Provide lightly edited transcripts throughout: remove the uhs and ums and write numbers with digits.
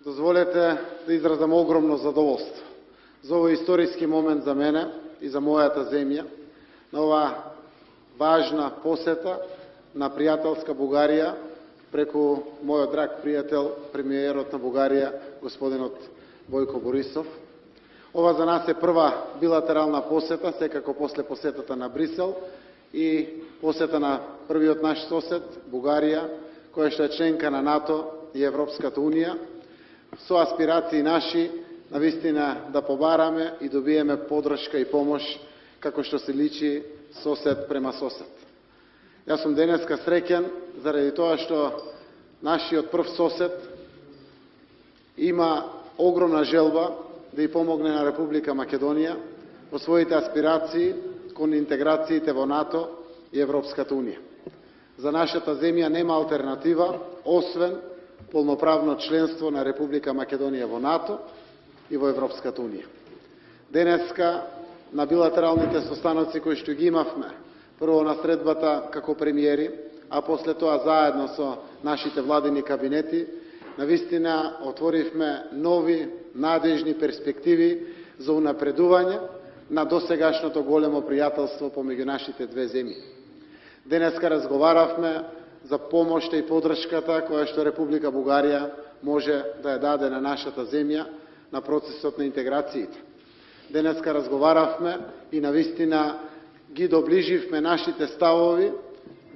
Дозволете да изразам огромно задоволство за овој историски момент за мене и за мојата земја, на оваа важна посета на пријателска Бугарија преку мојот драг пријател, премиерот на Бугарија, господинот Бојко Борисов. Ова за нас е прва билатерална посета, секако после посетата на Брисел и посета на првиот наш сосед, Бугарија, која што е членка на НАТО и Европската Унија, со аспирации наши, навистина да побараме и добиеме подршка и помош, како што се личи сосед према сосед. Јас сум денеска среќен заради тоа што нашиот прв сосед има огромна желба да ја помогне на Република Македонија во своите аспирации кон интеграциите во НАТО и Европската Унија. За нашата земја нема алтернатива, освен полноправно членство на Република Македонија во НАТО и во Европската Унија. Денеска, на билатералните состаноци кои што ги имавме, прво на средбата како премиери, а после тоа заедно со нашите владини кабинети, навистина отворивме нови, надежни перспективи за унапредување на досегашното големо пријателство помеѓу нашите две земји. Денеска разговаравме за помошта и подршката која што Република Бугарија може да ја даде на нашата земја на процесот на интеграциите. Денеска разговаравме и навистина ги доближивме нашите ставови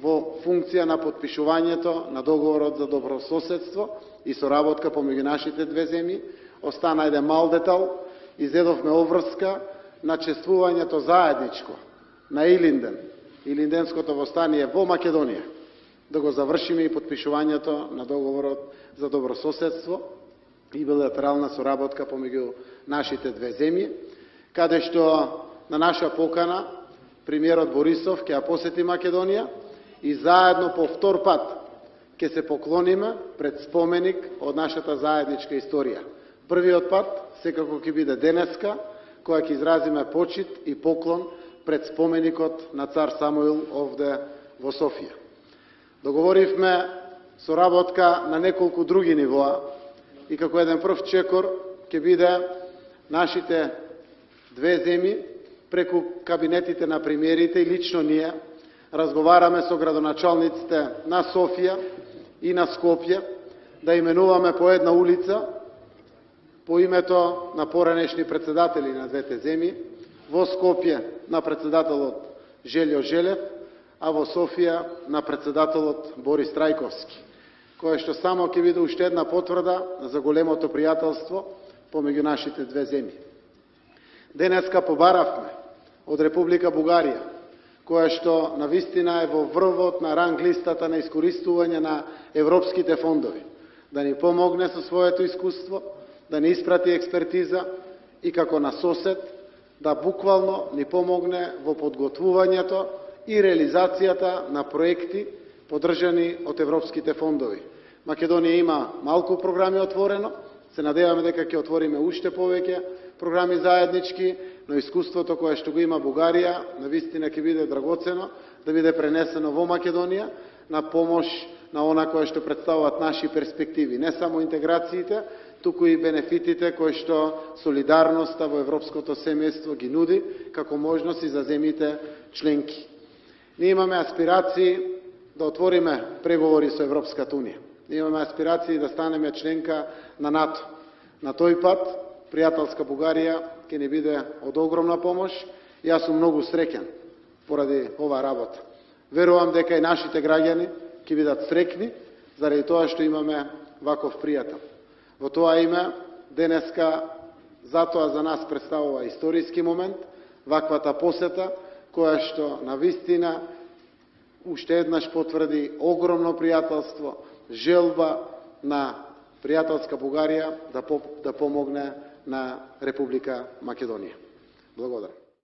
во функција на потпишувањето на договорот за добрососедство и соработка помеѓу нашите две земји. Остана еден мал детал, изедовме обврска на чествувањето заедничко на Илинден, Илинденското востание во Македонија, да го завршиме и потпишувањето на договорот за добрососедство и билатерална соработка помеѓу нашите две земји, каде што на наша покана премиерот Борисов ќе ја посети Македонија и заедно по втор пат ќе се поклониме пред споменик од нашата заедничка историја. Првиот пат секако ќе биде денеска, која ќе изразиме почит и поклон пред споменикот на цар Самуил овде во Софија. Договоривме соработка на неколку други нивоа и како еден прв чекор ќе биде нашите две земји преку кабинетите на премиерите и лично ние разговараме со градоначалниците на Софија и на Скопје да именуваме по една улица по името на поранешни председатели на двете земји, во Скопје на председателот Желјо Желев, а во Софија на председателот Борис Трајковски, кој што само ќе биде уште една потврда за големото пријателство помеѓу нашите две земји. Денеска побаравме од Република Бугарија, која што навистина е во врвот на ранг листата на искористување на европските фондови, да ни помогне со своето искуство, да ни испрати експертиза и како на сосед да буквално ни помогне во подготвувањето и реализацијата на проекти поддржани од европските фондови. Македонија има малку програми отворено, се надеваме дека ќе отвориме уште повеќе програми заеднички, но искуството кое што го има Бугарија навистина ќе биде драгоцено да биде пренесено во Македонија на помош на она кое што представуваат наши перспективи, не само интеграциите, туку и бенефитите кои што солидарноста во европското семејство ги нуди како можности за земјите членки. Ние имаме аспирации да отвориме преговори со Европската Унија. Ние имаме аспирации да станеме членка на НАТО. На тој пат пријателска Бугарија ќе ни биде од огромна помош и јас сум многу среќен поради ова работа. Верувам дека и нашите граѓани ќе бидат среќни заради тоа што имаме ваков пријател. Во тоа име, денеска, затоа за нас представува историски момент, ваквата посета, која што навистина уште еднаш потврди огромно пријателство, желба на пријателска Бугарија да помогне на Република Македонија. Благодарам.